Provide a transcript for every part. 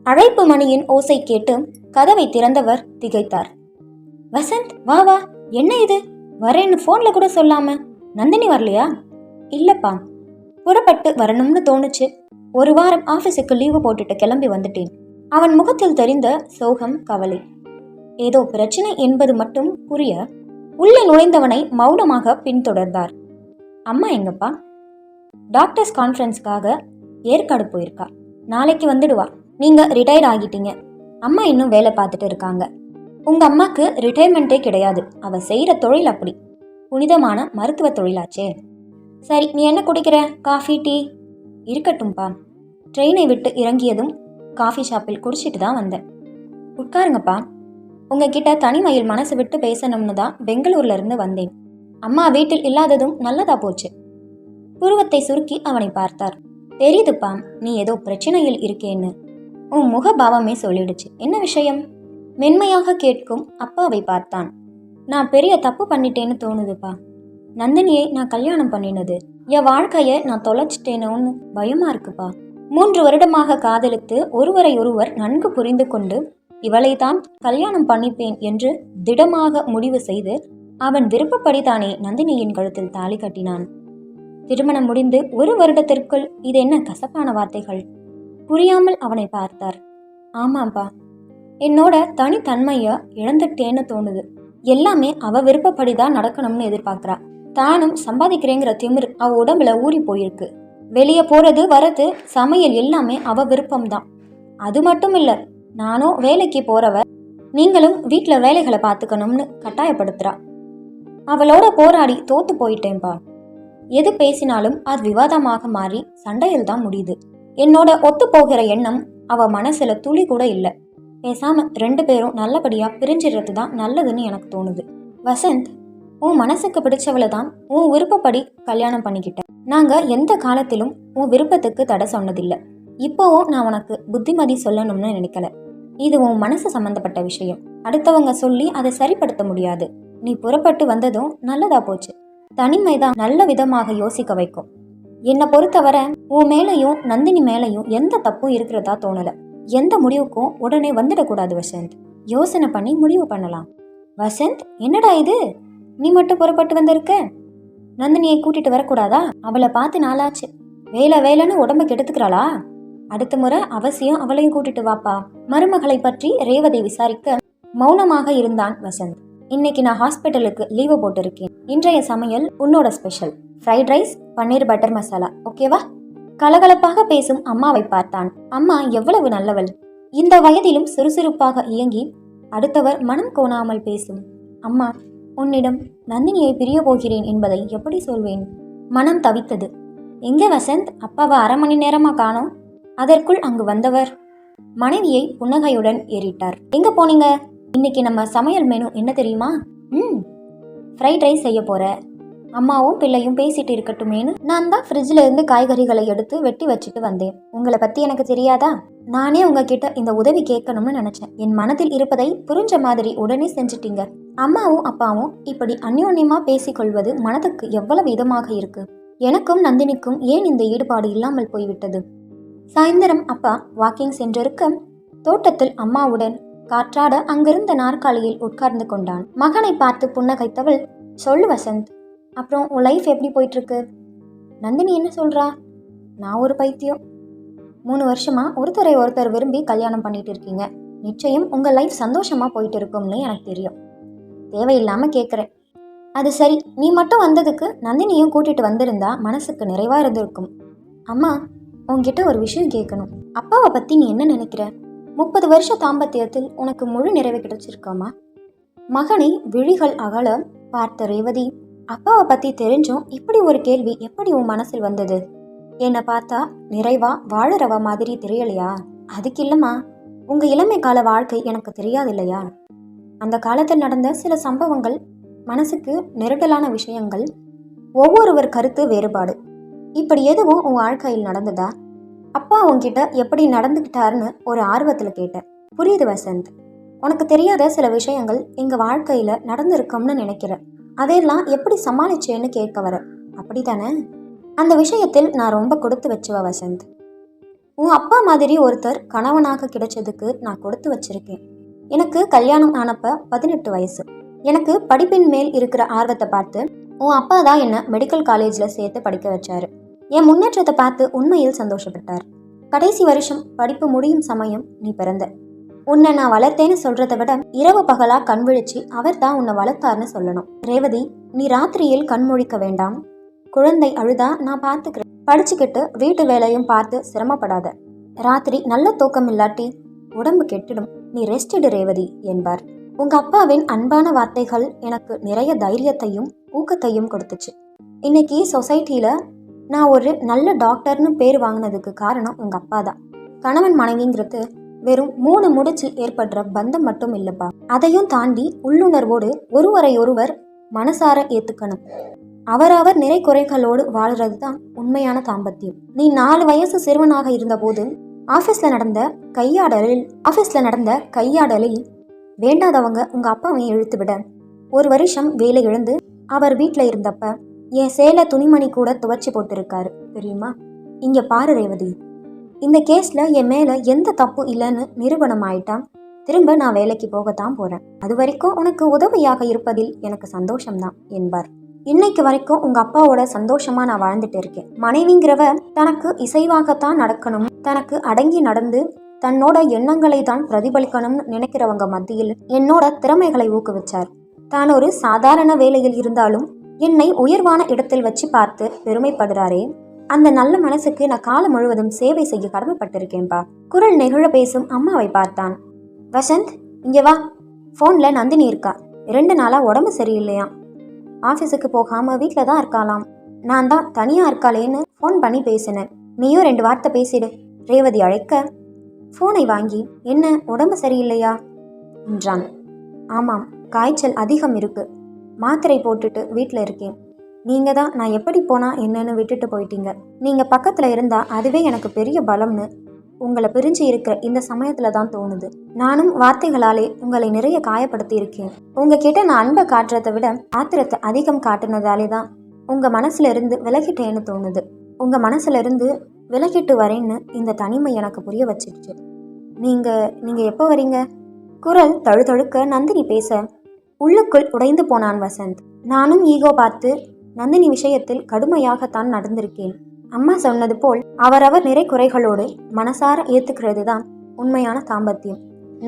அழைப்பு மணியின் ஓசை கேட்டு கதவை திறந்தவர் திகைத்தார். வசந்த், வா வா, என்ன இது, வரேன்னு போன்ல கூட சொல்லாம. நந்தினி வரலையா? இல்லப்பா, புறப்பட்டு வரணும்னு தோணுச்சு. ஒரு வாரம் ஆபீஸுக்கு லீவு போட்டுட்டு கிளம்பி வந்துட்டேன். அவன் முகத்தில் தெரிந்த சோகம், கவலை. ஏதோ பிரச்சனை என்பது மட்டும் புரிய உள்ளே நுழைந்தவனை மௌனமாக பின்தொடர்ந்தார். அம்மா எங்கப்பா? டாக்டர்ஸ் கான்ஃபரன்ஸ்க்காக ஏற்காடு போயிருக்கா. நாளைக்கு வந்துடுவா. நீங்க ரிட்டையர்ட் ஆகிட்டீங்க. அம்மா இன்னும் வேலை பார்த்துட்டு இருக்காங்க. உங்க அம்மாக்கு ரிட்டையர்மெண்ட்டே கிடையாது. அவ செய்யற தொழில் அப்படி, புனிதமான மருத்துவ தொழிலாச்சே. சரி, நீ என்ன குடிக்கிற? Coffee, tea? இருக்கட்டும்பா. ட்ரெயினை விட்டு இறங்கியதும் காஃபி ஷாப்பில் குடிச்சிட்டு தான் வந்தேன். உட்காருங்கப்பா. உங்ககிட்ட தனிமையில் மனசு விட்டு பேசணும்னு தான் பெங்களூர்ல இருந்து வந்தேன். அம்மா வீட்டில் இல்லாததும் நல்லதா போச்சு. புருவத்தை சுருக்கி அவனை பார்த்தார். தெரியுதுப்பா, நீ ஏதோ பிரச்சனையில் இருக்கேன்னு. உன் முகபாவமே சொல்லிடுச்சு. என்ன விஷயம்? மென்மையாக கேட்கும் அப்பாவை பார்த்தான். நான் பெரிய தப்பு பண்ணிட்டேன்னு தோணுதுப்பா. நந்தினியை நான் கல்யாணம் பண்ணினது, என் வாழ்க்கைய நான் தொலைச்சிட்டேனோன்னு பயமா இருக்குப்பா. 3 வருடமாக காதலித்து ஒருவரை ஒருவர் நன்கு புரிந்து கொண்டு இவளை தான் கல்யாணம் பண்ணிப்பேன் என்று திடமாக முடிவு செய்து அவன் விருப்பப்படித்தானே நந்தினியின் கழுத்தில் தாலி கட்டினான். திருமணம் முடிந்து 1 வருடத்திற்குள் இது என்ன கசப்பான வார்த்தைகள்? புரியாமல் அவனை பார்த்தார். ஆமாப்பா, என்னோட தனித்தன்மைய இழந்துட்டேன்னு தோணுது. எல்லாமே அவ விருப்பப்படிதான் நடக்கணும்னு எதிர்பார்க்கிறா. தானும் சம்பாதிக்கிறேங்கிற திமிர் அவ உடம்புல ஊறி போயிருக்கு. வெளியே போறது வரது சமையல் எல்லாமே அவ விருப்பம்தான். அது மட்டும் இல்ல, நானும் வேலைக்கு போறவ, நீங்களும் வீட்டுல வேலைகளை பார்த்துக்கணும்னு கட்டாயப்படுத்துறா. அவளோட போராடி தோத்து போயிட்டேன்பா. எது பேசினாலும் அது விவாதமாக மாறி சண்டையில் தான் முடியுது. என்னோட ஒத்து போகிற எண்ணம் அவ மனசுல துளி கூட இல்ல. பேசாம 2 பேரும் நல்லபடியா பிரிஞ்சிடுறது தான் நல்லதுன்னு எனக்கு தோணுது. வசந்த், உன் மனசுக்கு பிடிச்சவளை தான் உன் விருப்பப்படி கல்யாணம் பண்ணிக்கிட்ட. நாங்க எந்த காலத்திலும் உன் விருப்பத்துக்கு தடை சொன்னதில்லை. இப்போவும் நான் உனக்கு புத்திமதி சொல்லணும்னு நினைக்கல. இது உன் மனசு சம்பந்தப்பட்ட விஷயம். அடுத்தவங்க சொல்லி அதை சரிப்படுத்த முடியாது. நீ புறப்பட்டு வந்ததும் நல்லதா போச்சு. தனிமைதான் நல்ல விதமாக யோசிக்க வைக்கும். என்னை பொறுத்தவரை உன் மேலையும் நந்தினி மேலையும் எந்த தப்பும் இருக்கிறதா தோணல. எந்த முடிவுக்கும் உடனே வந்துடக்கூடாது வசந்த். யோசனை பண்ணி முடிவு பண்ணலாம். வசந்த், என்னடா இது, நீ மட்டும் புறப்பட்டு வந்திருக்க? நந்தினியை கூட்டிட்டு வரக்கூடாதா? அவளை பார்த்து நாளாச்சு. வேலை வேலைன்னு உடம்பு கெடுத்துக்கிறாளா? அடுத்த முறை அவசியம் அவளையும் கூட்டிட்டு வாப்பா. மருமகளை பற்றி ரேவதி விசாரிக்க மௌனமாக இருந்தான் வசந்த். இன்னைக்கு நான் ஹாஸ்பிட்டலுக்கு லீவு போட்டிருக்கேன். இன்றைய சமையல் உன்னோட ஸ்பெஷல். ஃப்ரைட் ரைஸ், பன்னீர் பட்டர் மசாலா, ஓகேவா? கலகலப்பாக பேசும் அம்மாவை பார்த்தான். அம்மா எவ்வளவு நல்லவள். இந்த வயதிலும் சுறுசுறுப்பாக இயங்கி அடுத்தவர் மனம் கோணாமல் பேசும் அம்மா. உன்னிடம் நந்தினியை பிரிய போகிறேன் என்பதை எப்படி சொல்வேன்? மனம் தவித்தது. எங்கே வசந்த், அப்பாவை 1/2 மணி நேரமா காணோம். அதற்குள் அங்கு வந்தவர் மனைவியை புன்னகையுடன் ஏறிட்டார். எங்க போனீங்க? இன்னைக்கு நம்ம சமையல் மெனு என்ன தெரியுமா? ஃப்ரைட் ரைஸ் செய்ய போற. அம்மாவும் பிள்ளையும் பேசிட்டு இருக்கட்டுமேனு நான் தான் ஃப்ரிட்ஜில் இருந்து காய்கறிகளை எடுத்து வெட்டி வச்சுட்டு வந்தேன். உங்களை பத்தி எனக்கு தெரியாதா? நானே உங்ககிட்ட இந்த உதவி கேட்கணும்னு நினைச்சேன். என் மனதில் இருப்பதை புரிஞ்ச மாதிரி உடனே செஞ்சிட்டீங்க. அம்மாவும் அப்பாவும் இப்படி அந்யோன்யமா பேசிக்கொள்வது மனதுக்கு எவ்வளவு இதமாக இருக்கு. எனக்கும் நந்தினிக்கும் ஏன் இந்த ஈடுபாடு இல்லாமல் போய்விட்டது? சாயந்தரம் அப்பா வாக்கிங் சென்றிருக்க தோட்டத்தில் அம்மாவுடன் காற்றாட அங்கிருந்த நாற்காலியில் உட்கார்ந்து கொண்டான். மகனை பார்த்து புன்னகைத்தவள், சொல்லு வசந்த், அப்புறம் உன் லைஃப் எப்படி போயிட்டு இருக்கு? நந்தினி என்ன சொல்றா? நான் ஒரு பைத்தியம். 3 வருஷமா ஒருத்தர் விரும்பி கல்யாணம் பண்ணிட்டு இருக்கீங்க. நிச்சயம் உங்க லைஃப் சந்தோஷமா போயிட்டு இருக்கும்னு எனக்கு தெரியும். தேவையில்லாம கேட்குறேன். அது சரி, நீ மட்டும் வந்ததுக்கு நந்தினியும் கூட்டிட்டு வந்திருந்தா மனசுக்கு நிறைவா இருந்திருக்கும். அம்மா, உன்கிட்ட ஒரு விஷயம் கேட்கணும். அப்பாவை பத்தி நீ என்ன நினைக்கிற? 30 வருஷ தாம்பத்தியத்தில் உனக்கு முழு நிறைவு கிடைச்சிருக்காமா? மகனை விழிகள் அகல பார்த்த ரேவதி, அப்பாவை பத்தி தெரிஞ்சும் இப்படி ஒரு கேள்வி எப்படி உன் மனசில் வந்தது? என்னை பார்த்தா நிறைவா வாழறவ மாதிரி தெரியலையா? அதுக்கு இல்லம்மா, உங்க இளமை கால வாழ்க்கை எனக்கு தெரியாது இல்லையா? அந்த காலத்தில் நடந்த சில சம்பவங்கள், மனசுக்கு நெருடலான விஷயங்கள், ஒவ்வொருவர் கருத்து வேறுபாடு, இப்படி எதுவும் உன் வாழ்க்கையில் நடந்ததா? அப்பா உன்கிட்ட எப்படி நடந்துக்கிட்டாருன்னு ஒரு ஆர்வத்தில் கேட்டேன். புரியுது வசந்த், உனக்கு தெரியாத சில விஷயங்கள் எங்க வாழ்க்கையில நடந்திருக்கும்னு நினைக்கிறேன். அதையெல்லாம் எப்படி சமாளிச்சேன்னு கேட்க வர, அப்படித்தானே? அந்த விஷயத்தில் நான் ரொம்ப கொடுத்து வச்சுவ வசந்த். உன் அப்பா மாதிரி ஒருத்தர் கணவனாக கிடைச்சதுக்கு நான் கொடுத்து வச்சிருக்கேன். எனக்கு கல்யாணம் ஆனப்ப 18 வயசு. எனக்கு படிப்பின் மேல் இருக்கிற ஆர்வத்தை பார்த்து உன் அப்பா தான் என்ன மெடிக்கல் காலேஜில் சேர்த்து படிக்க வச்சாரு. என் முன்னேற்றத்தை பார்த்து உண்மையில் சந்தோஷப்பட்டார். கடைசி வருஷம் படிப்பு முடியும் சமயம் நீ பிறந்த. உன்னை நான் வளர்த்தேன்னு சொல்றதை விட இரவு பகலா கண் விழிச்சு அவர் தான் உன்னை வளர்த்தார்னு சொல்லணும். ரேவதி, நீ ராத்திரியில் கண் முழிக்க வேண்டாம். குழந்தை அழுதா நான் பார்த்துக்கிறேன். படிச்சுக்கிட்டு வீட்டு வேலையும் பார்த்து சிரமப்படாத. ராத்திரி நல்ல தூக்கம் இல்லாட்டி உடம்பு கெட்டிடும். நீ ரெஸ்ட் எடு ரேவதி என்பார். உங்க அப்பாவின் அன்பான வார்த்தைகள் எனக்கு நிறைய தைரியத்தையும் ஊக்கத்தையும் கொடுத்துச்சு. இன்னைக்கு சொசைட்டியில நான் ஒரு நல்ல டாக்டர்னு பேர் வாங்கினதுக்கு காரணம் உங்க அப்பா தான். கணவன் மனைவிங்கிறது வெறும் 3 முடிச்சில் ஏற்படுற பந்தம் மட்டும் இல்லப்பா. அதையும் தாண்டி உள்ளுணர்வோடு ஒருவரை ஒருவர் மனசார ஏத்துக்கணும். அவரவர் நிறை குறைகளோடு வாழ்றது தான் உண்மையான தாம்பத்தியம். நீ 4 வயசு சிறுவனாக இருந்தபோது ஆபீஸ்ல நடந்த கையாடலில் வேண்டாதவங்க உங்க அப்பாவை இழுத்து விட 1 வருஷம் வேலை இழந்து அவர் வீட்டில் இருந்தப்ப என் சேலை துணிமணி கூட துவைச்சி போட்டிருக்காரு தெரியுமா? இங்க பாரு ரேவதி, இந்த கேஸ்ல என் மேல எந்த தப்பு இல்லைன்னு நிரூபணம் ஆயிட்டான். திரும்ப நான் வேலைக்கு போகத்தான் போறேன். அது வரைக்கும் உனக்கு உதவியாக இருப்பதில் எனக்கு சந்தோஷம்தான் என்பார். இன்னைக்கு வரைக்கும் உங்க அப்பாவோட சந்தோஷமா நான் வாழ்ந்துட்டு இருக்கேன். மனைவிங்கிறவ தனக்கு இசைவாகத்தான் நடக்கணும், தனக்கு அடங்கி நடந்து தன்னோட எண்ணங்களை தான் பிரதிபலிக்கணும்னு நினைக்கிறவங்க மத்தியில் என்னோட திறமைகளை ஊக்குவிச்சார். தான் ஒரு சாதாரண வேலையில் இருந்தாலும் என்னை உயர்வான இடத்தில் வச்சு பார்த்து பெருமைப்படுறாரே, அந்த நல்ல மனசுக்கு நான் காலம் முழுவதும் சேவை செய்ய கடமைப்பட்டிருக்கேன்பா. குரல் நெகிழ பேசும் அம்மாவை பார்த்தான். வசந்த், இங்க வா. போன்ல நந்தினி இருக்கா. 2 நாளா உடம்பு சரியில்லையா. ஆஃபீஸுக்கு போகாம வீட்டில் தான் இருக்காளாம். நான் தான் தனியா இருக்காளேன்னு ஃபோன் பண்ணி பேசினேன். நீயும் 2 வார்த்தை பேசிடு. ரேவதி அழைக்க ஃபோனை வாங்கி, என்ன உடம்பு சரியில்லையா என்றான். ஆமாம், காய்ச்சல் அதிகம் இருக்கு. மாத்திரை போட்டுட்டு வீட்டில் இருக்கேன். நீங்க தான் நான் எப்படி போனா என்னன்னு விட்டுட்டு போயிட்டீங்க. நீங்க பக்கத்துல இருந்தா அதுவே எனக்கு பெரிய பலம்னு உங்களை பிரிஞ்சு இருக்கிற இந்த சமயத்துல தான் தோணுது. நானும் வார்த்தைகளாலே உங்களை நிறைய காயப்படுத்தி இருக்கேன். உங்ககிட்ட நான் அன்பை காட்டுறதை விட ஆத்திரத்தை அதிகம் காட்டுனதாலே தான் உங்க மனசுல இருந்து விலகிட்டேன்னு தோணுது. உங்க மனசுல இருந்து விலகிட்டு வரேன்னு இந்த தனிமை எனக்கு புரிய வச்சிருச்சு. நீங்க எப்போ வரீங்க? குரல் தழுதழுக்க நந்தினி பேச உள்ளுக்குள் உடைந்து போனான் வசந்த். நானும் ஈகோ பார்த்து நந்தினி விஷயத்தில் கடுமையாகத்தான் நடந்திருக்கேன். அம்மா சொன்னது போல் அவரவர் நிறை குறைகளோடு மனசார ஏத்துக்கிறது தான் உண்மையான தாம்பத்தியம்.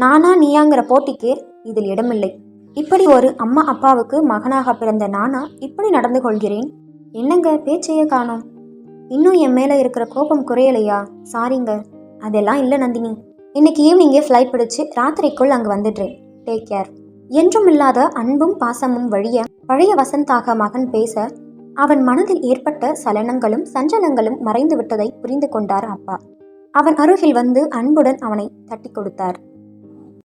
நானா நீயாங்கிற போட்டிக்கே இதில் இடமில்லை. இப்படி ஒரு அம்மா அப்பாவுக்கு மகனாக பிறந்த நானா இப்படி நடந்து கொள்கிறேன். என்னங்க பேச்சையே காணோம். இன்னும் என் மேல இருக்கிற கோபம் குறையலையா? சாரிங்க. அதெல்லாம் இல்லை நந்தினி. இன்னைக்கு ஈவினிங்கே ஃப்ளைட் பிடிச்சு ராத்திரிக்குள் அங்கே வந்துடுறேன். Take care. என்றும் இல்லாத அன்பும் பாசமும் வழிய பழைய வசந்தாக மகன் பேச அவன் மனதில் ஏற்பட்ட சலனங்களும் சஞ்சலங்களும் மறைந்து விட்டதை புரிந்து கொண்டார் அப்பா. அவன் அருகில் வந்து அன்புடன் அவனை தட்டி கொடுத்தார்.